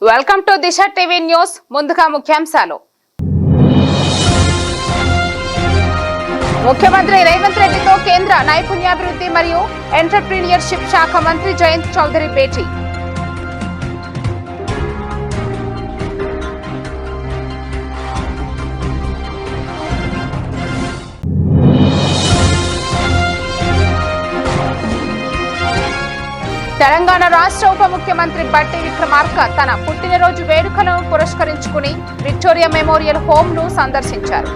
Welcome to Disha TV news. ముందుగా ముఖ్యాంశాలు. ముఖ్యమంత్రి రేవంత్ రెడ్డితో కేంద్ర నైపుణ్యాభివృద్ధి మరియు ఎంటర్‌ప్రెన్యూర్‌షిప్ శాఖ మంత్రి జయంత్ చౌదరి భేటీ. తెలంగాణ రాష్ట్ర ఉప ముఖ్యమంత్రి బట్టి విక్రమార్క తన పుట్టినరోజు వేడుకలను పురస్కరించుకుని విక్టోరియా మెమోరియల్ హోమ్ ను సందర్శించారు.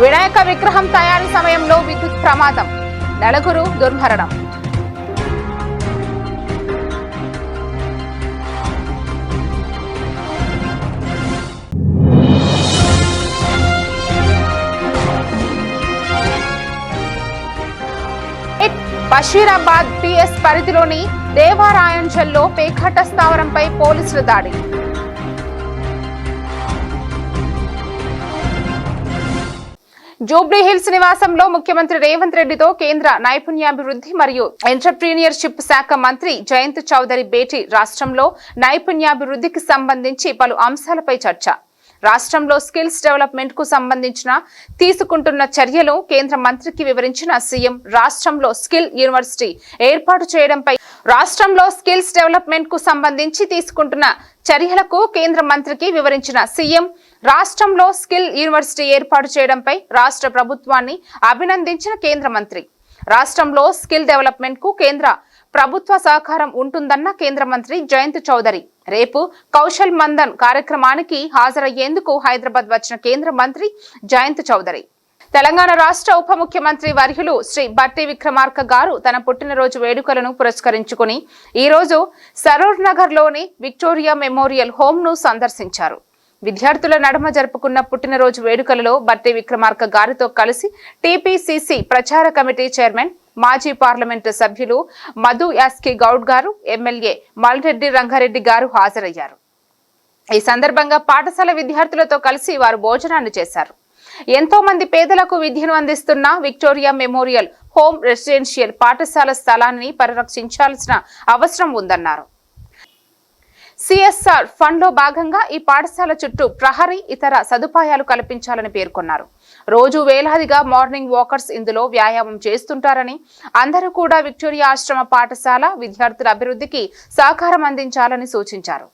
వినాయక విగ్రహం తయారీ సమయంలో విద్యుత్ ప్రమాదం, నలుగురు దుర్మరణం. బషీరాబాద్ పిఎస్ పరిధిలోని దేవారాయంచల్లో పేకాట స్థావరంపై పోలీసుల దాడి. జూబ్లీహిల్స్ నివాసంలో ముఖ్యమంత్రి రేవంత్ రెడ్డితో కేంద్ర నైపుణ్యాభివృద్ధి మరియు ఎంటర్‌ప్రెన్యూర్‌షిప్ శాఖ మంత్రి జయంత్ చౌదరి భేటీ. రాష్ట్రంలో నైపుణ్యాభివృద్ధికి సంబంధించి పలు అంశాలపై చర్చ. రాష్ట్రంలో స్కిల్స్ డెవలప్మెంట్ కు సంబంధించిన తీసుకుంటున్న చర్యలు కేంద్ర మంత్రికి వివరించిన సీఎం, రాష్ట్రంలో స్కిల్ యూనివర్సిటీ ఏర్పాటు చేయడంపై రాష్ట్రంలో స్కిల్స్ డెవలప్మెంట్ కు సంబంధించి తీసుకుంటున్న చర్యలకు కేంద్ర మంత్రికి వివరించిన సీఎం, రాష్ట్రంలో స్కిల్ యూనివర్సిటీ ఏర్పాటు చేయడంపై రాష్ట్ర ప్రభుత్వాన్ని అభినందించిన కేంద్ర మంత్రి. రాష్ట్రంలో స్కిల్ డెవలప్మెంట్ కు కేంద్ర ప్రభుత్వ సహకారం ఉంటుందన్న కేంద్ర మంత్రి జయంత్ చౌదరి. రేపు కౌశల్ మందన్ కార్యక్రమానికి హాజరయ్యేందుకు హైదరాబాద్ వచ్చిన కేంద్ర మంత్రి జయంత్ చౌదరి. తెలంగాణ రాష్ట్ర ఉప ముఖ్యమంత్రి వర్యులు శ్రీ బట్టి విక్రమార్క గారు తన పుట్టినరోజు వేడుకలను పురస్కరించుకుని ఈ రోజు సరూర్ నగర్ లోని విక్టోరియా మెమోరియల్ హోమ్ ను సందర్శించారు. విద్యార్థుల నడుమ జరుపుకున్న పుట్టినరోజు వేడుకలలో బట్టి విక్రమార్క గారితో కలిసి టీపీసీసీ ప్రచార కమిటీ చైర్మన్, మాజీ పార్లమెంటు సభ్యులు మధు యాస్కి గౌడ్ గారు, ఎమ్మెల్యే మల్రెడ్డి రంగారెడ్డి గారు హాజరయ్యారు. ఈ సందర్భంగా పాఠశాల విద్యార్థులతో కలిసి వారు భోజనాన్ని చేశారు. ఎంతో మంది పేదలకు విద్యను అందిస్తున్న విక్టోరియా మెమోరియల్ హోమ్ రెసిడెన్షియల్ పాఠశాల స్థలాన్ని పరిరక్షించాల్సిన అవసరం ఉందన్నారు. సిఎస్ఆర్ ఫండ్ లో భాగంగా ఈ పాఠశాల చుట్టూ ప్రహరీ, ఇతర సదుపాయాలు కల్పించాలని పేర్కొన్నారు. రోజు వేలాదిగా మార్నింగ్ వాకర్స్ ఇందులో వ్యాయామం చేస్తుంటారని, అందరూ కూడా విక్టోరియా ఆశ్రమ పాఠశాల విద్యార్థుల అభివృద్ధికి సహకారం అందించాలని సూచించారు.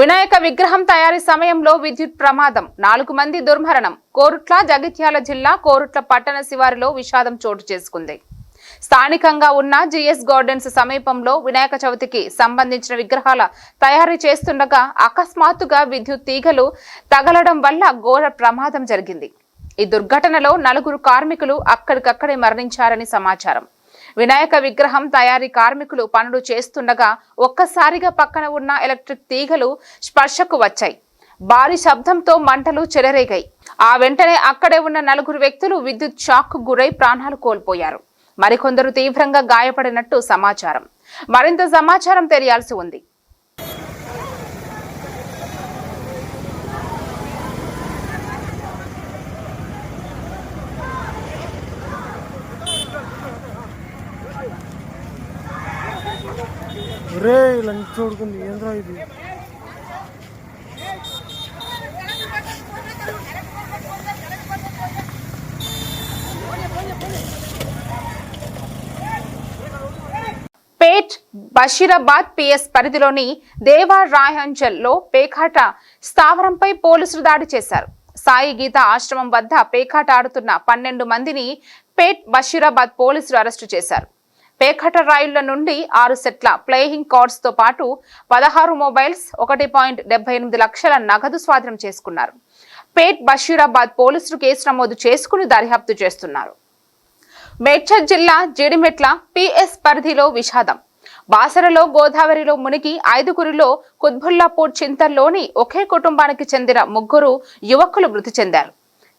వినాయక విగ్రహం తయారీ సమయంలో విద్యుత్ ప్రమాదం, 4 మంది దుర్మరణం. కోరుట్ల, జగిత్యాల జిల్లా కోరుట్ల పట్టణ శివారులో విషాదం చోటు చేసుకుంది. స్థానికంగా ఉన్న జిఎస్ గార్డెన్స్ సమీపంలో వినాయక చవితికి సంబంధించిన విగ్రహాల తయారీ చేస్తుండగా అకస్మాత్తుగా విద్యుత్ తీగలు తగలడం వల్ల ఘోర ప్రమాదం జరిగింది. ఈ దుర్ఘటనలో 4 కార్మికులు అక్కడికక్కడే మరణించారని సమాచారం. వినాయక విగ్రహం తయారీ కార్మికులు పనులు చేస్తుండగా ఒక్కసారిగా పక్కన ఉన్న ఎలక్ట్రిక్ తీగలు స్పర్శకు వచ్చాయి. భారీ శబ్దంతో మంటలు చెలరేగాయి. ఆ వెంటనే అక్కడే ఉన్న 4 వ్యక్తులు విద్యుత్ షాక్ గురై ప్రాణాలు కోల్పోయారు. మరికొందరు తీవ్రంగా గాయపడినట్టు సమాచారం. మరింత సమాచారం తెలియాల్సి ఉంది. పేట్ బషీరాబాద్ పిఎస్ పరిధిలోని దేవారాయంచల్లో పేకాట స్థావరంపై పోలీసులు దాడి చేశారు. సాయి గీత ఆశ్రమం వద్ద పేకాట ఆడుతున్న 12 మందిని పేట్ బషీరాబాద్ పోలీసులు అరెస్టు చేశారు. పేకాట రాయుళ్ల నుండి 6 సెట్ల ప్లేయింగ్ కార్డ్స్ తో పాటు 16 మొబైల్స్, 1.78 లక్షల నగదు స్వాధీనం చేసుకున్నారు. పేట్ బషీరాబాద్ పోలీసులు కేసు నమోదు చేసుకుని దర్యాప్తు చేస్తున్నారు. మేడ్చల్ జిల్లా జీడిమెట్ల పిఎస్ పరిధిలో విషాదం. బాసరలో గోదావరిలో మునిగి 5గురిలో కుత్బుల్లాపూర్ చింతల్లోని ఒకే కుటుంబానికి చెందిన 3 యువకులు మృతి చెందారు.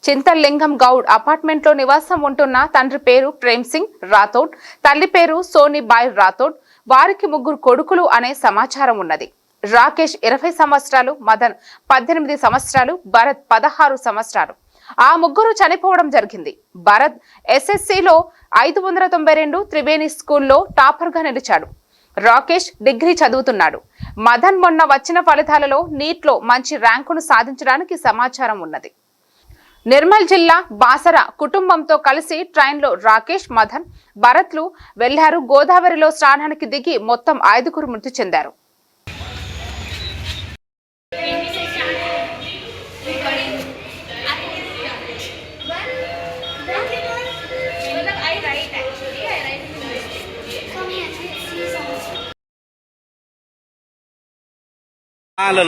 చింతలింగం గౌడ్ అపార్ట్మెంట్ లో నివాసం ఉంటున్న తండ్రి పేరు ప్రేమ్ సింగ్ రాథోడ్, తల్లి పేరు సోనీబాయ్ రాథోడ్. వారికి 3 కొడుకులు అనే సమాచారం ఉన్నది. రాకేష్ 20 సంవత్సరాలు, మదన్ 18 సంవత్సరాలు, భరత్ 16 సంవత్సరాలు. ఆ ముగ్గురు చనిపోవడం జరిగింది. భరత్ ఎస్ఎస్సిలో 592, త్రివేణి స్కూల్లో టాపర్గా నిలిచాడు. రాకేష్ డిగ్రీ చదువుతున్నాడు. మదన్ మొన్న వచ్చిన ఫలితాలలో నీట్లో మంచి ర్యాంకును సాధించడానికి సమాచారం ఉన్నది. నిర్మల్ జిల్లా బాసర కుటుంబంతో కలిసి ట్రైన్లో రాకేష్, మదన్, భరత్లు వెళ్లారు. గోదావరిలో స్నానానికి దిగి మొత్తం 5గురు మృతి చెందారు.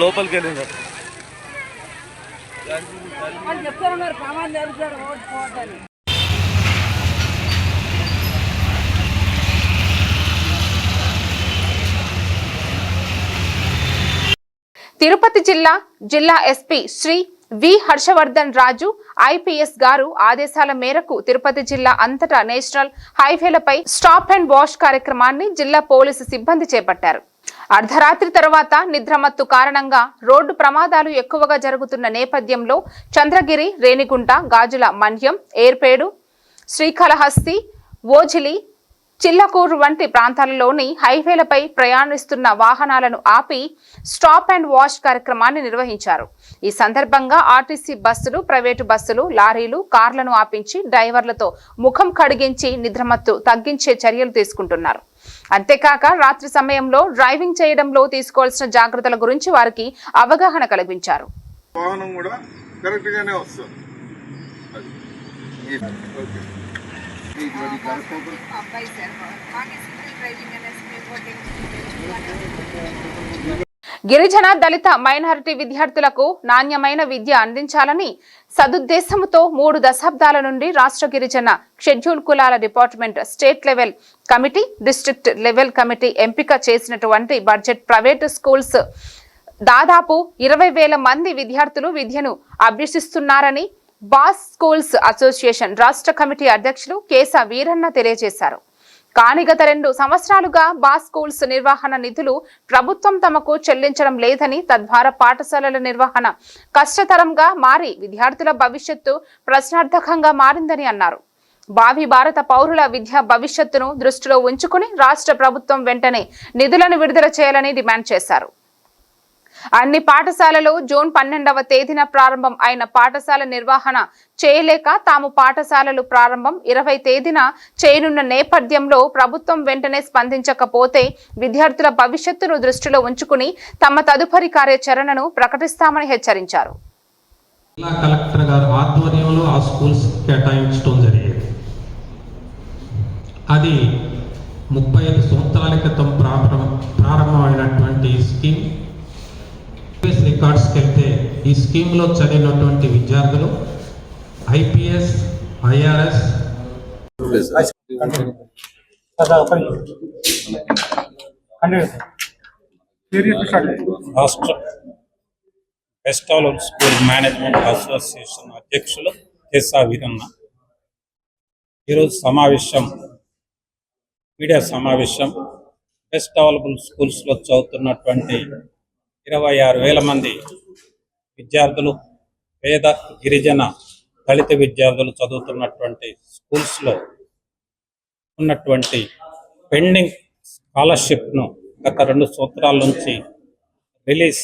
లోపలికి వెళ్ళింది. తిరుపతి జిల్లా ఎస్పీ శ్రీ వి హర్షవర్ధన్ రాజు ఐపీఎస్ గారు ఆదేశాల మేరకు తిరుపతి జిల్లా అంతటా నేషనల్ హైవేలపై స్టాప్ అండ్ వాష్ కార్యక్రమాన్ని జిల్లా పోలీసు సిబ్బంది చేపట్టారు. అర్ధరాత్రి తర్వాత నిద్రమత్తు కారణంగా రోడ్డు ప్రమాదాలు ఎక్కువగా జరుగుతున్న నేపథ్యంలో చంద్రగిరి, రేణిగుంట, గాజుల మన్యం, ఏర్పేడు, శ్రీకాళహస్తి, ఓజిలి, చిల్లకూరు వంటి ప్రాంతాలలోని హైవేలపై ప్రయాణిస్తున్న వాహనాలను ఆపి స్టాప్ అండ్ వాష్ కార్యక్రమాన్ని నిర్వహించారు. ఈ సందర్భంగా ఆర్టీసీ బస్సులు, ప్రైవేటు బస్సులు, లారీలు, కార్లను ఆపించి డ్రైవర్లతో ముఖం కడిగించి నిద్రమత్తు తగ్గించే చర్యలు తీసుకుంటున్నారు. అంతేకాక రాత్రి సమయంలో డ్రైవింగ్ చేయడంలో తీసుకోవాల్సిన జాగ్రత్తల గురించి వారికి అవగాహన కలిగించారు. గిరిజన, దళిత, మైనారిటీ విద్యార్థులకు నాణ్యమైన విద్య అందించాలని సదుద్దేశంతో 3 దశాబ్దాల నుండి రాష్ట్ర గిరిజన షెడ్యూల్ కులాల department state level committee, district level committee ఎంపిక చేసినటువంటి బడ్జెట్ ప్రైవేటు స్కూల్స్ దాదాపు 20,000 మంది విద్యార్థులు విద్యను అభ్యసిస్తున్నారని బాస్ స్కూల్స్ అసోసియేషన్ రాష్ట్ర కమిటీ అధ్యక్షులు కేశ వీరన్న తెలియజేశారు. కానీ గత 2 సంవత్సరాలుగా బాస్ స్కూల్స్ నిర్వహణ నిధులు ప్రభుత్వం తమకు చెల్లించడం లేదని, తద్వారా పాఠశాలల నిర్వహణ కష్టతరంగా మారి విద్యార్థుల భవిష్యత్తు ప్రశ్నార్థకంగా మారిందని అన్నారు. భావి భారత పౌరుల విద్యా భవిష్యత్తును దృష్టిలో ఉంచుకుని రాష్ట్ర ప్రభుత్వం వెంటనే నిధులను విడుదల చేయాలని డిమాండ్ చేశారు. అన్ని పాఠశాలలు జూన్ 12వ తేదీన ప్రారంభం అయిన పాఠశాల నిర్వహణ చేయలేక తాము పాఠశాలలు ప్రారంభం 20 తేదీన చేయనున్న నేపథ్యంలో ప్రభుత్వం వెంటనే స్పందించకపోతే విద్యార్థుల భవిష్యత్తును దృష్టిలో ఉంచుకుని తమ తదుపరి కార్యాచరణను ప్రకటిస్తామని హెచ్చరించారు. జిల్లా కలెక్టర్ గారి ఆధ్వర్యంలో ఆ స్కూల్స్ కేటాయించడం జరిగింది. అది 35 సంవత్సరాల క్రితం ప్రారంభమైనటువంటి స్కీమ్. రికార్డ్స్కి వెళ్తే ఈ స్కీమ్లో చదివినటువంటి విద్యార్థులు ఐపీఎస్, ఐఆర్ఎస్, రాష్ట్ర ఫెస్టివల్ స్కూల్ మేనేజ్మెంట్ అసోసియేషన్ అధ్యక్షులు కేశ వీరన్న ఈరోజు మీడియా సమావేశం బెస్ట్ అవైలబుల్ స్కూల్స్లో చదువుతున్నటువంటి 26,000 మంది విద్యార్థులు, పేద, గిరిజన, దళిత విద్యార్థులు చదువుతున్నటువంటి స్కూల్స్లో ఉన్నటువంటి పెండింగ్ స్కాలర్షిప్ను గత 2 సంవత్సరాల నుంచి రిలీజ్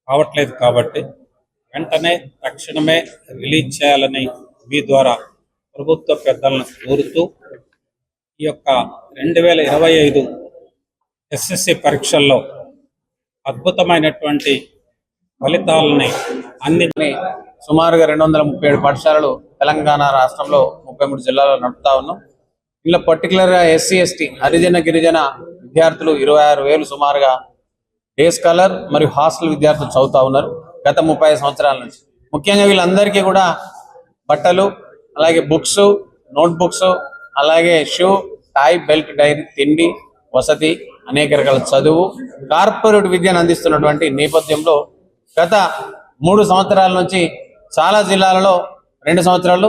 కావట్లేదు కాబట్టి వెంటనే తక్షణమే రిలీజ్ చేయాలని మీ ద్వారా ప్రభుత్వ పెద్దలను కోరుతూ ఈ యొక్క 2025 ఎస్ఎస్సి పరీక్షల్లో అద్భుతమైనటువంటి ఫలితాలని అన్నింటినీ సుమారుగా 237 పాఠశాలలు తెలంగాణ రాష్ట్రంలో 33 జిల్లాల్లో నడుపుతా ఉన్నాం. ఇలా పర్టికులర్గా ఎస్సీ, ఎస్టీ, హరిజన, గిరిజన విద్యార్థులు 26,000 సుమారుగా డే స్కాలర్ మరియు హాస్టల్ విద్యార్థులు చదువుతా ఉన్నారు గత 35 సంవత్సరాల నుంచి. ముఖ్యంగా వీళ్ళందరికీ కూడా బట్టలు, అలాగే బుక్స్, నోట్బుక్స్, అలాగే షూ, టై, బెల్ట్, డైరీ, తిండి, వసతి, అనేక రకాల చదువు, కార్పొరేట్ విద్యను అందిస్తున్నటువంటి నేపథ్యంలో గత 3 సంవత్సరాల నుంచి చాలా జిల్లాలలో 2 సంవత్సరాలు,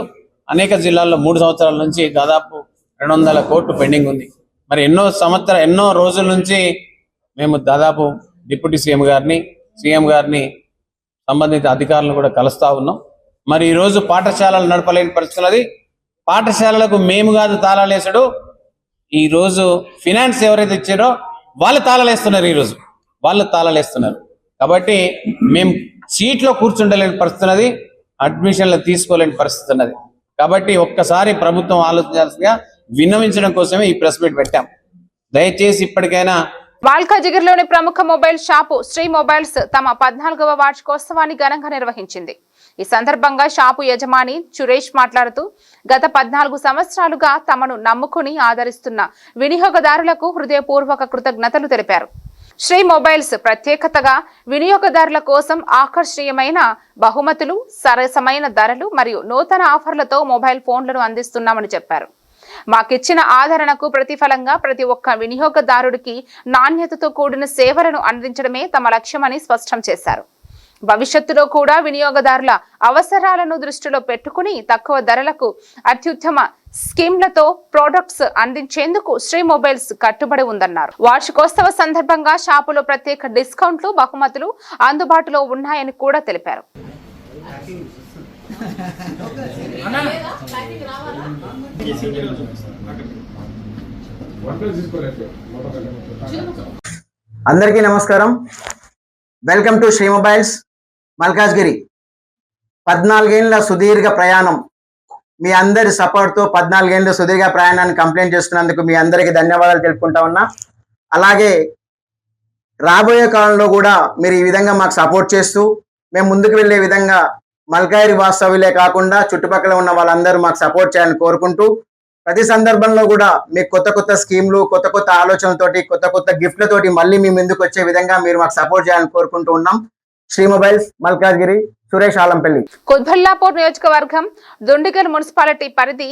అనేక జిల్లాల్లో 3 సంవత్సరాల నుంచి దాదాపు 200 కోట్లు పెండింగ్ ఉంది. మరి ఎన్నో రోజుల నుంచి మేము దాదాపు డిప్యూటీ సీఎం గారిని, సంబంధిత అధికారులను కూడా కలుస్తూ ఉన్నాం. మరి ఈరోజు పాఠశాలలు నడపలేని పరిస్థితులు. అది పాఠశాలలకు మేము కాదు తాళాలు వేసాడు, ఈరోజు ఫినాన్స్ ఎవరైతే ఇచ్చారో వాళ్ళు తాళాలు వేస్తున్నారు. ఈరోజు వాళ్ళు తాళాలు వేస్తున్నారు. కాబట్టి మేము సీట్లో కూర్చుండలేని పరిస్థితి ఉన్నది, అడ్మిషన్లు తీసుకోలేని పరిస్థితి ఉన్నది. కాబట్టి ఒక్కసారి ప్రభుత్వం ఆలోచించాల్సిందిగా విన్నవించడం కోసమే ఈ ప్రెస్ మీట్ పెట్టాం. దయచేసి ఇప్పటికైనా వాల్కాజిగిరిలోని ప్రముఖ మొబైల్ షాపు శ్రీ మొబైల్స్ తమ 14వ వార్షికోత్సవాన్ని ఘనంగా నిర్వహించింది. ఈ సందర్భంగా షాపు యజమాని సురేష్ మాట్లాడుతూ గత 14 సంవత్సరాలుగా తమను నమ్ముకుని ఆదరిస్తున్న వినియోగదారులకు హృదయపూర్వక కృతజ్ఞతలు తెలిపారు. శ్రీ మొబైల్స్ ప్రత్యేకతగా వినియోగదారుల కోసం ఆకర్షణీయమైన బహుమతులు, సరసమైన ధరలు మరియు నూతన ఆఫర్లతో మొబైల్ ఫోన్లను అందిస్తున్నామని చెప్పారు. మాకిచ్చిన ఆదరణకు ప్రతిఫలంగా ప్రతి ఒక్క వినియోగదారుడికి నాణ్యతతో కూడిన సేవలను అందించడమే తమ లక్ష్యమని స్పష్టం చేశారు. భవిష్యత్తులో కూడా వినియోగదారుల అవసరాలను దృష్టిలో పెట్టుకుని తక్కువ ధరలకు అత్యుత్తమ స్కీమ్లతో ప్రొడక్ట్స్ అందించేందుకు శ్రీ మొబైల్స్ కట్టుబడి ఉందన్నారు. వార్షికోత్సవ సందర్భంగా షాపులో ప్రత్యేక డిస్కౌంట్లు, బహుమతులు అందుబాటులో ఉన్నాయని కూడా తెలిపారు. అందరికీ నమస్కారం. Welcome to Sri mobiles Malkajgiri. 14 ఏళ్ల సుదీర్ఘ ప్రయాణం, మీ అందరి సపోర్ట్తో 14 ఏళ్ల సుదీర్ఘ ప్రయాణాన్ని కంప్లైంట్ చేస్తున్నందుకు మీ అందరికీ ధన్యవాదాలు తెలుపుకుంటా ఉన్నా. అలాగే రాబోయే కాలంలో కూడా మీరు ఈ విధంగా మాకు సపోర్ట్ చేస్తూ మేము ముందుకు వెళ్ళే విధంగా మల్కాజ్గిరి వాస్తవ్యులే కాకుండా చుట్టుపక్కల ఉన్న వాళ్ళందరూ మాకు సపోర్ట్ చేయాలని కోరుకుంటూ, ప్రతి సందర్భంలో కూడా మీకు కొత్త కొత్త స్కీమ్లు, కొత్త కొత్త ఆలోచనలతోటి, కొత్త కొత్త గిఫ్ట్లతోటి మళ్ళీ మీ ముందుకు వచ్చే విధంగా మీరు మాకు సపోర్ట్ చేయాలని కోరుకుంటూ ఉన్నాం. శ్రీ మొబైల్స్ మల్కాజ్గిరి, సురేష్ ఆలంపల్లి. కుత్బుల్లాపూర్ నియోజకవర్గం దుండిగల్ మున్సిపాలిటీ పరిధి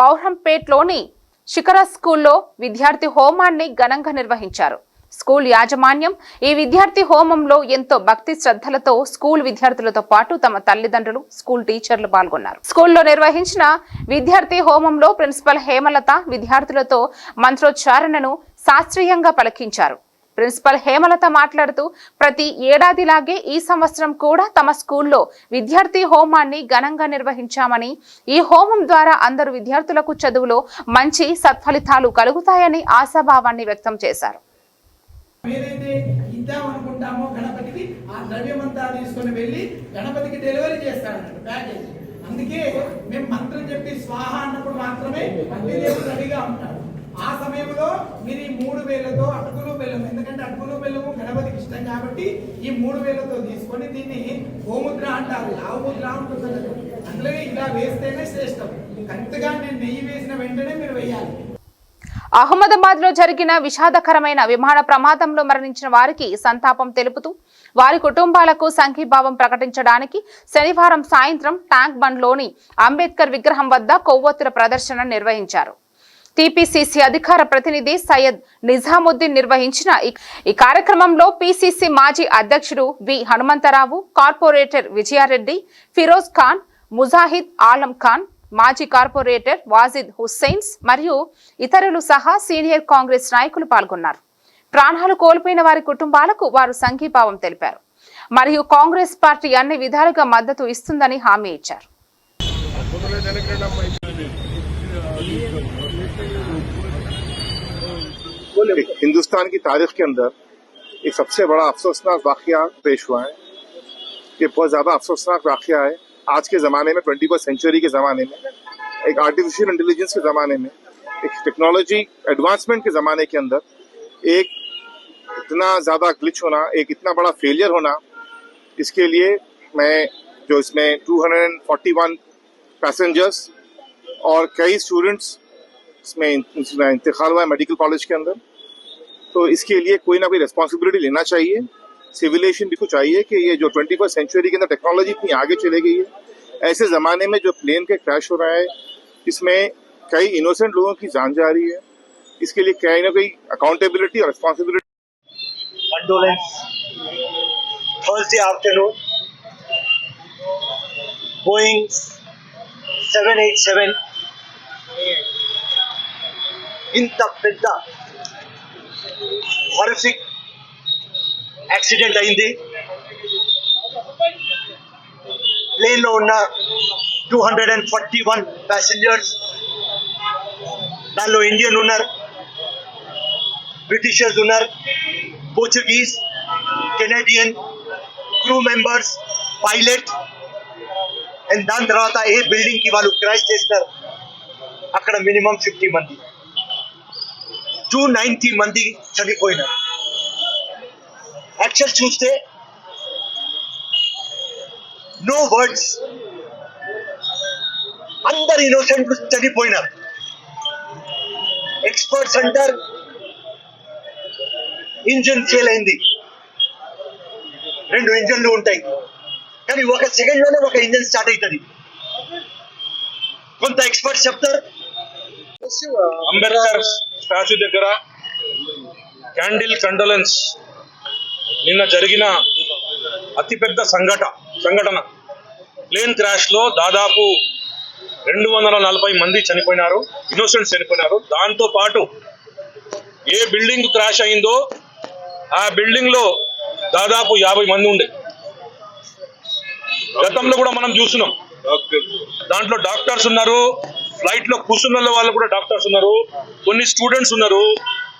బౌరంపేట్లోని శిఖర స్కూల్లో విద్యార్థి హోమాన్ని ఘనంగా నిర్వహించారు. స్కూల్ యాజమాన్యం ఈ విద్యార్థి హోమంలో ఎంతో భక్తి శ్రద్ధలతో స్కూల్ విద్యార్థులతో పాటు తమ తల్లిదండ్రులు, స్కూల్ టీచర్లు పాల్గొన్నారు. స్కూల్లో నిర్వహించిన విద్యార్థి హోమంలో ప్రిన్సిపల్ హేమలత విద్యార్థులతో మంత్రోచ్చారణను శాస్త్రీయంగా పలికించారు. ప్రిన్సిపల్ హేమలత మాట్లాడుతూ ప్రతి ఏడాదిలాగే ఈ సంవత్సరం కూడా తమ స్కూల్లో విద్యార్థి హోమాన్ని ఘనంగా నిర్వహించామని, ఈ హోమం ద్వారా అందరు విద్యార్థులకు చదువులో మంచి సత్ఫలితాలు కలుగుతాయని ఆశాభావాన్ని వ్యక్తం చేశారు. ఏదైతే ఇద్దామనుకుంటామో గణపతికి ఆ ద్రవ్యమంతా తీసుకొని వెళ్ళి గణపతికి డెలివరీ చేస్తాడన్నట్టు ప్యాకేజ్. అందుకే మేము మంత్రం చెప్పి స్వాహ అన్నప్పుడు మాత్రమే అగ్నిదేవుడు రెడీగా ఉంటాడు. ఆ సమయంలో మీరు ఈ 3 వేలతో అటుకులు బెల్లం, ఎందుకంటే అటుకులు బెల్లము గణపతికి ఇష్టం కాబట్టి ఈ 3 వేలతో తీసుకొని దీన్ని గోముద్ర అంటారు, ఆవు ముద్ర ఉంటుంది. అందులో ఇలా వేస్తేనే శ్రేష్టం. కరెక్ట్గా నేను నెయ్యి వేసిన వెంటనే మీరు వేయాలి. అహ్మదాబాద్ లో జరిగిన విషాదకరమైన విమాన ప్రమాదంలో మరణించిన వారికి సంతాపం తెలుపుతూ వారి కుటుంబాలకు సంఘీభావం ప్రకటించడానికి శనివారం సాయంత్రం ట్యాంక్ బండ్లోని అంబేద్కర్ విగ్రహం వద్ద కొవ్వొత్తుల ప్రదర్శన నిర్వహించారు. టీపీసీసీ అధికార ప్రతినిధి సయ్యద్ నిజాముద్దీన్ నిర్వహించిన ఈ కార్యక్రమంలో పీసీసీ మాజీ అధ్యక్షుడు వి హనుమంతరావు, కార్పొరేటర్ విజయారెడ్డి, ఫిరోజ్ ఖాన్, ముజాహిద్ ఆలం ఖాన్, మాజీ కార్పొరేటర్ వాజిద్ హుస్సేన్స్ మరియు ఇతరులు సహా సీనియర్ కాంగ్రెస్ నాయకులు పాల్గొన్నారు. ప్రాణాలు కోల్పోయిన వారి కుటుంబాలకు వారు సంఘీభావం తెలిపారు మరియు కాంగ్రెస్ పార్టీ అన్ని విధాలుగా మద్దతు ఇస్తుందని హామీ ఇచ్చారు. हिंदुस्तान की तारीख के अंदर एक सबसे बड़ा अफसोसनाक वाकया पेश हुआ है। ये बहुत ज्यादा अफसोसनाक वाकया है। आज के ज़माने में 21वीं सेंचुरी के ज़माने में, एक आर्टिफिशियल इंटेलिजेंस के ज़माने में, एक टेक्नोलॉजी एडवांसमेंट के ज़माने के अंदर एक इतना ज़्यादा ग्लिच होना, एक इतना बड़ा फेलियर होना, इसके लिए मैं जो इसमें 241 पैसेंजर्स और कई स्टूडेंट्स इसमें इंतकाल हुआ है मेडिकल कॉलेज के अंदर, तो इसके लिए कोई ना कोई रिस्पॉन्सिबिलिटी लेना चाहिए। सिविलाइजेशन भी कुछ चाहिए कि ये जो 21वीं सेंचुरी के अंदर टेक्नोलॉजी इतनी आगे चले गई है, ऐसे ज़माने में जो प्लेन के क्रैश हो रहा है, इसमें कई इनोसेंट लोगों की जान जा रही है, इसके लिए कहीं ना कहीं अकाउंटेबिलिटी और responsibility. Condolence. Thursday afternoon, Boeing 787 ఇంత పెద్ద హారిఫిక్ యాక్సిడెంట్ అయింది. ప్లేన్లో ఉన్న 241 ప్యాసింజర్స్, దానిలో ఇండియన్ ఉన్నారు, బ్రిటిషర్స్ ఉన్నారు, Portuguese, Canadian, crew members, pilot. And దాని తర్వాత ఏ బిల్డింగ్కి వాళ్ళు క్రాష్ చేస్తారు అక్కడ మినిమం 50 మంది, 290 మంది చనిపోయినారు. యాక్చువల్ చూస్తే నో వర్డ్స్, అందరు ఇన్నోసెంట్ చనిపోయినారు. ఎక్స్పర్ట్స్ అంటారు ఇంజిన్ ఫెయిల్ అయింది, 2 ఇంజన్లు ఉంటాయి కానీ 1 సెకండ్లోనే ఒక ఇంజన్ స్టార్ట్ అవుతుంది. కొంత ఎక్స్పర్ట్స్ చెప్తారు అంబేద్కర్ స్టాచ్యూ దగ్గర క్యాండిల్ కండోలెన్స్ నిన్న జరిగిన అతిపెద్ద సంఘటన ప్లేన్ క్రాష్ లో దాదాపు 240 మంది చనిపోయినారు, ఇన్నోసెంట్స్ చనిపోయినారు. దాంతో పాటు ఏ బిల్డింగ్ క్రాష్ అయిందో ఆ బిల్డింగ్ లో దాదాపు 50 మంది ఉండే. గతంలో కూడా మనం చూస్తున్నాం, దాంట్లో డాక్టర్స్ ఉన్నారు, ఫ్లైట్ లో కూర్చున్న వాళ్ళు కూడా డాక్టర్స్ ఉన్నారు, కొన్ని స్టూడెంట్స్ ఉన్నారు,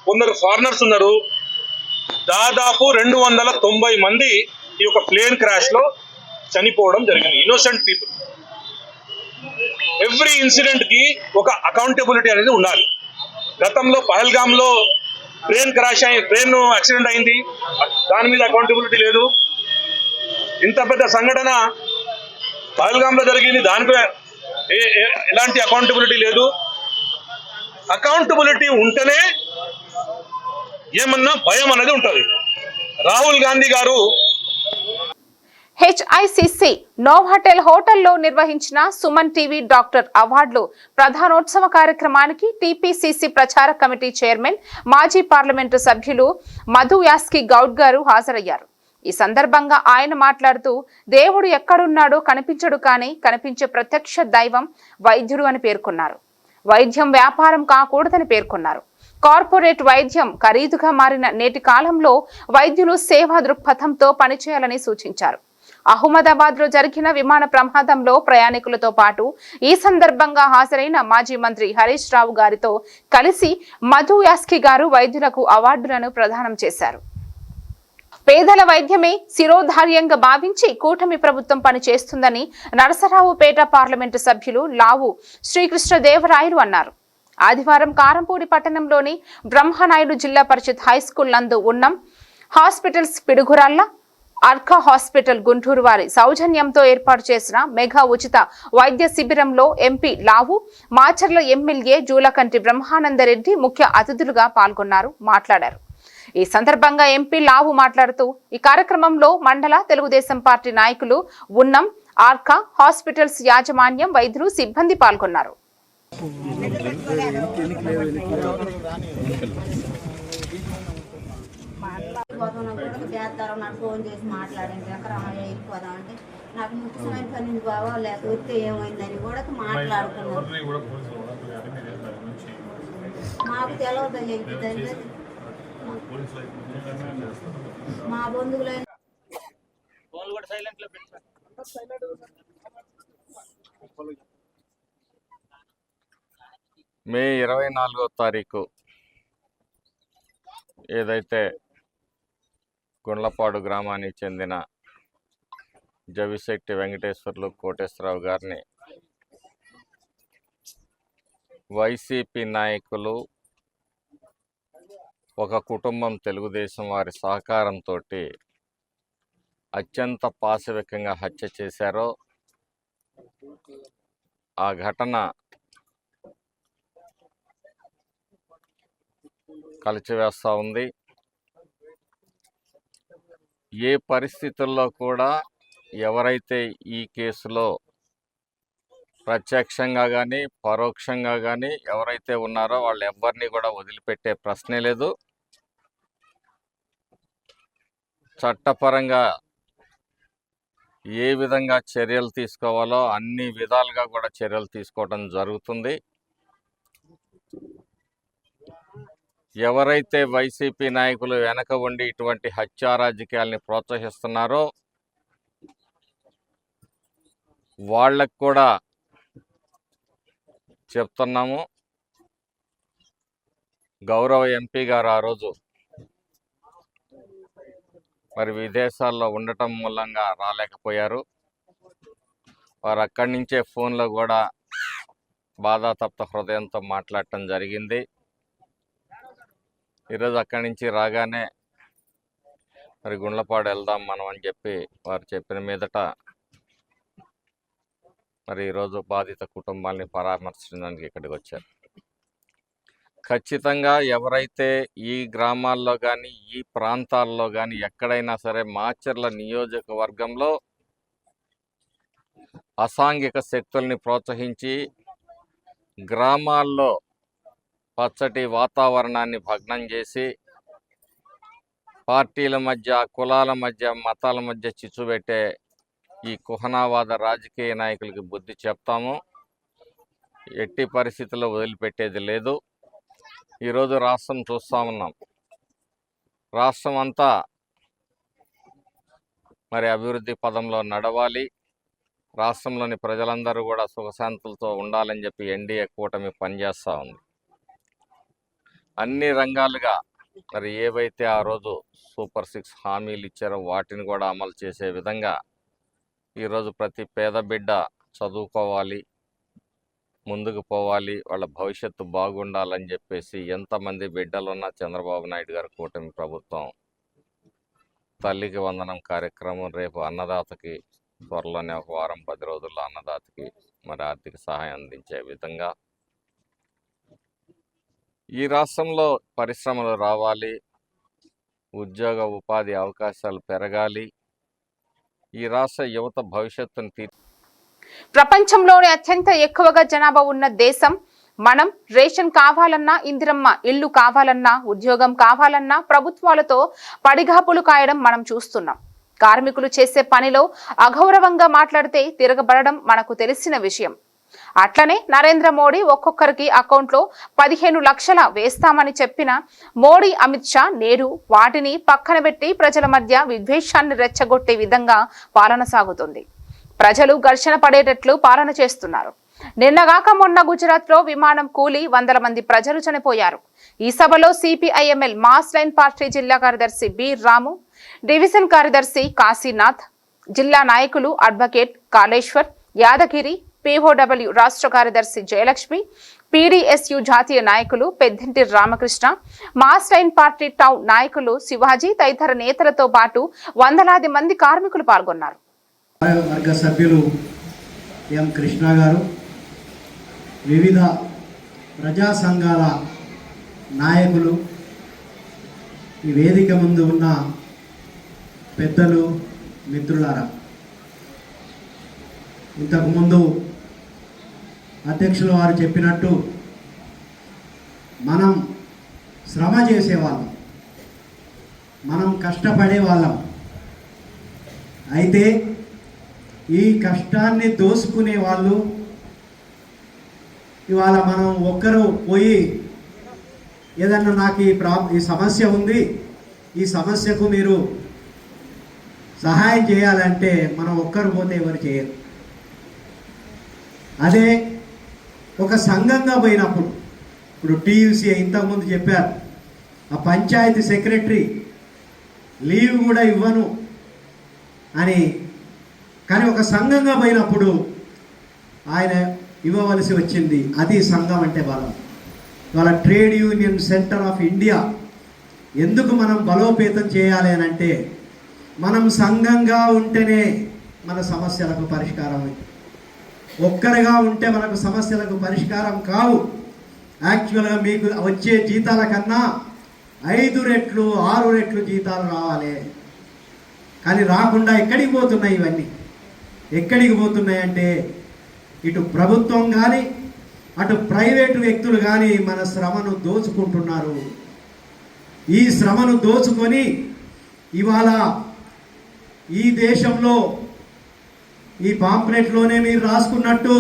కొందరు ఫారినర్స్ ఉన్నారు. దాదాపు 290 మంది ఈ యొక్క ప్లేన్ క్రాష్ లో చనిపోవడం జరిగింది, ఇన్నోసెంట్ పీపుల్. ఎవ్రీ ఇన్సిడెంట్ కి ఒక అకౌంటబిలిటీ అనేది ఉండాలి. గతంలో పహల్గామ్ లో ట్రైన్ యాక్సిడెంట్ అయింది, దాని మీద అకౌంటబిలిటీ లేదు. ఇంత పెద్ద సంఘటన పహల్గామ్ లో జరిగింది, దానిపై ఎలాంటి అకౌంటబిలిటీ లేదు. అకౌంటబిలిటీ ఉంటేనే ఏమన్నా భయం అనేది ఉంటుంది. రాహుల్ గాంధీ గారు హెచ్ఐసిసి నోవాటెల్ హోటల్లో నిర్వహించిన సుమన్ టీవీ డాక్టర్ అవార్డులు ప్రధానోత్సవ కార్యక్రమానికి టీపీసీసీ ప్రచార కమిటీ చైర్మన్ మాజీ పార్లమెంటు సభ్యులు మధు యాస్కి గౌడ్ గారు హాజరయ్యారు. ఈ సందర్భంగా ఆయన మాట్లాడుతూ దేవుడు ఎక్కడున్నాడో కనిపించడు, కానీ కనిపించే ప్రత్యక్ష దైవం వైద్యుడు అని పేర్కొన్నారు. వైద్యం వ్యాపారం కాకూడదని పేర్కొన్నారు. కార్పొరేట్ వైద్యం ఖరీదుగా మారిన నేటి కాలంలో వైద్యులు సేవా దృక్పథంతో పనిచేయాలని సూచించారు. అహ్మదాబాద్ లో జరిగిన విమాన ప్రమాదంలో ప్రయాణికులతో పాటు ఈ సందర్భంగా హాజరైన మాజీ మంత్రి హరీష్ రావు గారితో కలిసి మధు యాస్కి గారు వైద్యులకు అవార్డులను ప్రదానం చేశారు. పేదల వైద్యమే శిరోధార్యంగా భావించి కూటమి ప్రభుత్వం పనిచేస్తుందని నరసరావుపేట పార్లమెంటు సభ్యులు లావు శ్రీకృష్ణదేవరాయలు అన్నారు. ఆదివారం కారంపూడి పట్టణంలోని బ్రహ్మనాయుడు జిల్లా పరిషత్ హైస్కూల్ నందు ఉన్నం హాస్పిటల్స్ పిడుగురాళ్ల అర్కా హాస్పిటల్ గుంటూరు వారి సౌజన్యంతో ఏర్పాటు చేసిన మెగా ఉచిత వైద్య శిబిరంలో ఎంపీ లావు, మాచర్ల ఎమ్మెల్యే జూలకంటి బ్రహ్మానందరెడ్డి ముఖ్య అతిథులుగా మాట్లాడారు. ఈ సందర్భంగా ఎంపీ లావు మాట్లాడుతూ ఈ కార్యక్రమంలో మండల తెలుగుదేశం పార్టీ నాయకులు ఉన్నం ఆర్కా హాస్పిటల్స్ యాజమాన్యం, వైద్యులు, సిబ్బంది పాల్గొన్నారు. చేస్తారు నాకు ఫోన్ చేసి మాట్లాడింది, ఎక్కడ వెళ్ళిపోదాం అంటే నాకు ముఖ్యమైన పని బావా లేకపోతే ఏమైందని కూడా మాట్లాడుకున్నాను. మాకు తెలవదు చెప్తుంది, మా బంధువులైన మే 24వ తారీఖు ఏదైతే గుండ్లపాడు గ్రామానికి చెందిన జవిశెట్టి వెంకటేశ్వర్లు కోటేశ్వరరావు గారిని వైసీపీ నాయకులు, ఒక కుటుంబం తెలుగుదేశం వారి సహకారంతో అత్యంత పాశవికంగా హత్య చేశారో ఆ ఘటన కలిచివేస్తూ ఉంది. ఏ పరిస్థితుల్లో కూడా ఎవరైతే ఈ కేసులో ప్రత్యక్షంగా కానీ పరోక్షంగా కానీ ఎవరైతే ఉన్నారో వాళ్ళు ఎవరిని కూడా వదిలిపెట్టే ప్రశ్నే లేదు. చట్టపరంగా ఏ విధంగా చర్యలు తీసుకోవాలో అన్ని విధాలుగా కూడా చర్యలు తీసుకోవడం జరుగుతుంది. ఎవరైతే వైసీపీ నాయకులు వెనక ఉండి ఇటువంటి హత్యా రాజకీయాల్ని ప్రోత్సహిస్తున్నారో వాళ్ళకు కూడా చెప్తున్నాము. గౌరవ ఎంపీ గారు ఆ రోజు మరి విదేశాల్లో ఉండటం మూలంగా రాలేకపోయారు. వారు అక్కడి నుంచే ఫోన్లో కూడా బాధాతప్త హృదయంతో మాట్లాడటం జరిగింది. ఈరోజు అక్కడి నుంచి రాగానే మరి గుండ్లపాడు వెళ్దాం మనం అని చెప్పి వారు చెప్పిన మీదట మరి ఈరోజు బాధిత కుటుంబాన్ని పరామర్శించడానికి ఇక్కడికి వచ్చారు. ఖచ్చితంగా ఎవరైతే ఈ గ్రామాల్లో కానీ ఈ ప్రాంతాల్లో కానీ ఎక్కడైనా సరే మాచర్ల నియోజకవర్గంలో అసాంఘిక శక్తుల్ని ప్రోత్సహించి గ్రామాల్లో పచ్చటి వాతావరణాన్ని భగ్నం చేసి పార్టీల మధ్య, కులాల మధ్య, మతాల మధ్య చిచ్చు పెట్టే ఈ కుహనావాద రాజకీయ నాయకులకి బుద్ధి చెప్తాము. ఎట్టి పరిస్థితుల్లో వదిలిపెట్టేది లేదు. ఈరోజు రాష్ట్రం చూస్తూ ఉన్నాం. రాష్ట్రం అంతా మరి అభివృద్ధి పదంలో నడవాలి. రాష్ట్రంలోని ప్రజలందరూ కూడా సుఖశాంతులతో ఉండాలని చెప్పి ఎన్డీఏ కూటమి పనిచేస్తూ ఉంది. అన్ని రంగాలుగా మరి ఏవైతే ఆ రోజు సూపర్ 6 హామీలు ఇచ్చారో వాటిని కూడా అమలు చేసే విధంగా ఈరోజు ప్రతి పేద బిడ్డ చదువుకోవాలి, ముందుకు పోవాలి, వాళ్ళ భవిష్యత్తు బాగుండాలని చెప్పేసి ఎంతమంది బిడ్డలున్నా చంద్రబాబు నాయుడు గారి కూటమి ప్రభుత్వం తల్లికి వందనం కార్యక్రమం, రేపు అన్నదాతకి త్వరలోనే ఒక వారం 10 రోజుల్లో అన్నదాతకి మరి ఆర్థిక సహాయం అందించే విధంగా ఈ రాష్ట్రంలో పరిశ్రమలు రావాలి, ఉద్యోగ ఉపాధి అవకాశాలు పెరగాలి, ఈ రాష్ట్ర యువత భవిష్యత్తును ప్రపంచంలోనే అత్యంత ఎక్కువగా జనాభా ఉన్న దేశం మనం. రేషన్ కావాలన్నా, ఇందిరమ్మ ఇల్లు కావాలన్నా, ఉద్యోగం కావాలన్నా ప్రభుత్వాలతో పడిగాపులు కాయడం మనం చూస్తున్నాం. కార్మికులు చేసే పనిలో అగౌరవంగా మాట్లాడితే తిరగబడడం మనకు తెలిసిన విషయం. అట్లనే నరేంద్ర మోడీ ఒక్కొక్కరికి అకౌంట్లో 15 లక్షల వేస్తామని చెప్పిన మోడీ, అమిత్ షా నేడు వాటిని పక్కన పెట్టి ప్రజల మధ్య విద్వేషాన్ని రెచ్చగొట్టే విధంగా పాలన సాగుతుంది. ప్రజలు ఘర్షణ పడేటట్లు పాలన చేస్తున్నారు. నిన్నగాక మొన్న గుజరాత్ లో విమానం కూలి 100 మంది ప్రజలు చనిపోయారు. ఈ సభలో సిపిఐఎంఎల్ మాస్ లైన్ పార్టీ జిల్లా కార్యదర్శి బి రాము, డివిజన్ కార్యదర్శి కాశీనాథ్, జిల్లా నాయకులు అడ్వకేట్ కాళేశ్వర్, యాదగిరి, పిఓడబ్ల్యూ రాష్ట్ర కార్యదర్శి జయలక్ష్మి, పీడీఎస్యు జాతీయ నాయకులు Peddinti Ramakrishna, mass line party town నాయకులు శివాజీ తదితర నేతలతో పాటు వందలాది మంది కార్మికులు పాల్గొన్నారు. వర్గ సభ్యులు ఎం కృష్ణ గారు, వివిధ ప్రజా సంఘాల నాయకులు, ఈ వేదిక ముందు ఉన్న పెద్దలు, మిత్రులారా, ఇంతకుముందు అధ్యక్షుల వారు చెప్పినట్టు మనం శ్రమ చేసేవాళ్ళం, మనం కష్టపడే వాళ్ళం. అయితే ఈ కష్టాన్ని దోసుకునే వాళ్ళు ఇవాళ మనం ఒక్కరు పోయి ఏదన్నా నాకు ఈ సమస్య ఉంది, ఈ సమస్యకు మీరు సహాయం చేయాలంటే మనం ఒక్కరు పోతే ఎవరు చేయరు. అదే ఒక సంఘంగా పోయినప్పుడు, ఇప్పుడు టీయూసీ ఇంతకుముందు చెప్పారు, ఆ పంచాయతీ సెక్రటరీ లీవ్ కూడా ఇవ్వను అని, కానీ ఒక సంఘంగా పోయినప్పుడు ఆయన ఇవ్వవలసి వచ్చింది. అది సంఘం అంటే బలం. వాళ్ళ trade union centre of India ఎందుకు మనం బలోపేతం చేయాలి అని అంటే, మనం సంఘంగా ఉంటేనే మన సమస్యలకు పరిష్కారం. ఒక్కరిగా ఉంటే మనకు సమస్యలకు పరిష్కారం కావు. యాక్చువల్గా మీకు వచ్చే జీతాల కన్నా 5 రెట్లు 6 రెట్లు జీతాలు రావాలి. కానీ రాకుండా ఎక్కడికి పోతున్నాయి ఇవన్నీ? ఎక్కడికి పోతున్నాయంటే ఇటు ప్రభుత్వం కానీ అటు ప్రైవేటు వ్యక్తులు కానీ మన శ్రమను దోచుకుంటున్నారు. ఈ శ్రమను దోచుకొని ఇవాళ ఈ దేశంలో ఈ పాంప్లెట్లోనే మీరు రాసుకున్నట్టు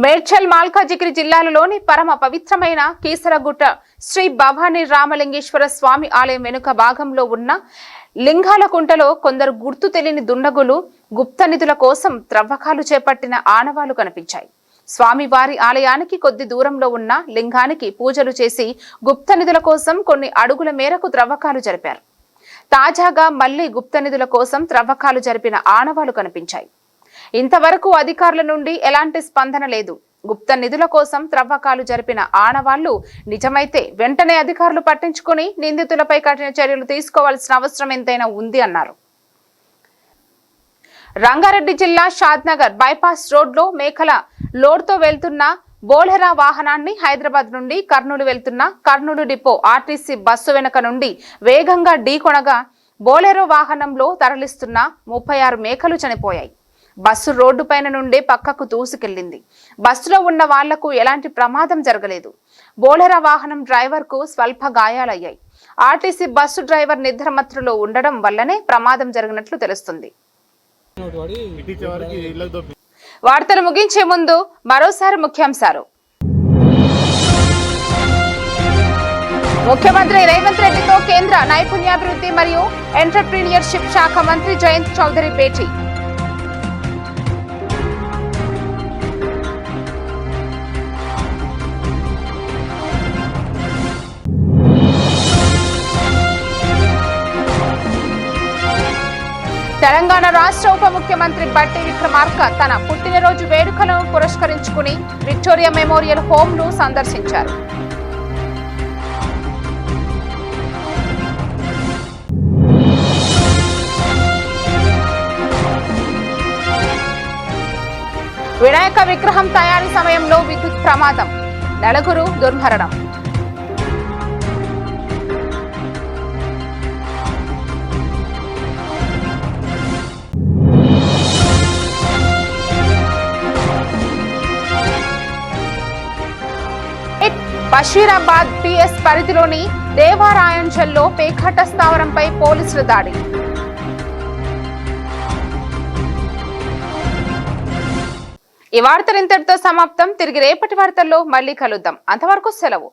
మేడ్చల్ మల్కాజిగిరి జిల్లాలలోని పరమ పవిత్రమైన కీసరగుట్ట శ్రీ భవానీ రామలింగేశ్వర స్వామి ఆలయం వెనుక భాగంలో ఉన్న లింగాలకుంటలో కొందరు గుర్తు తెలియని దుండగులు గుప్త నిధుల కోసం త్రవ్వకాలు చేపట్టిన ఆనవాలు కనిపించాయి. స్వామివారి ఆలయానికి కొద్ది దూరంలో ఉన్న లింగానికి పూజలు చేసి గుప్త నిధుల కోసం కొన్ని అడుగుల మేరకు త్రవ్వకాలు జరిపారు. తాజాగా మళ్లీ గుప్త నిధుల కోసం త్రవ్వకాలు జరిపిన ఆనవాలు కనిపించాయి. ఇంతవరకు అధికారుల నుండి ఎలాంటి స్పందన లేదు. గుప్త నిధుల కోసం త్రవ్వకాలు జరిపిన ఆనవాళ్లు నిజమైతే వెంటనే అధికారులు పట్టించుకుని నిందితులపై కఠిన చర్యలు తీసుకోవాల్సిన అవసరం ఎంతైనా ఉంది అన్నారు. రంగారెడ్డి జిల్లా షాద్నగర్ బైపాస్ రోడ్లో మేకల లోడ్తో వెళ్తున్న బోలెరా వాహనాన్ని హైదరాబాద్ నుండి కర్నూలు వెళ్తున్న కర్నూలు డిపో ఆర్టీసీ బస్సు వెనుక నుండి వేగంగా ఢీకొనగా బోలెరో వాహనంలో తరలిస్తున్న 36 మేకలు చనిపోయాయి. బస్సు రోడ్డు పైన నుండి పక్కకు దూసుకెళ్లింది. బస్సులో ఉన్న వాళ్లకు ఎలాంటి ప్రమాదం జరగలేదు. బోలెరా వాహనం డ్రైవర్ కు స్వల్ప గాయాలయ్యాయి. ఆర్టీసీ బస్సు డ్రైవర్ నిద్రమత్తులో ఉండడం వల్లనే ప్రమాదం జరిగినట్లు తెలుస్తుంది. వార్తలు ముగించే ముందు మరోసారి ముఖ్యాంశాలు. ముఖ్యమంత్రి రేవంత్ రెడ్డితో కేంద్ర నైపుణ్యాభివృద్ధి మరియు ఎంటర్‌ప్రీనియర్‌షిప్ శాఖ మంత్రి జయంత్ చౌదరి భేటీ. తెలంగాణ రాష్ట్ర ఉప ముఖ్యమంత్రి బట్టి విక్రమార్క తన పుట్టినరోజు వేడుకలను పురస్కరించుకుని విక్టోరియా మెమోరియల్ హోమ్ ను సందర్శించారు. వినాయక విగ్రహం తయారీ సమయంలో విద్యుత్ ప్రమాదం, నలుగురు దుర్మరణం. బషీరాబాద్ పిఎస్ పరిధిలోని దేవారాయంచల్లో పేకాట స్థావరంపై పోలీసుల దాడి. ఈ వార్తలు ఇంతటితో సమాప్తం. తిరిగి రేపటి వార్తల్లో మళ్లీ కలుద్దాం. అంతవరకు సెలవు.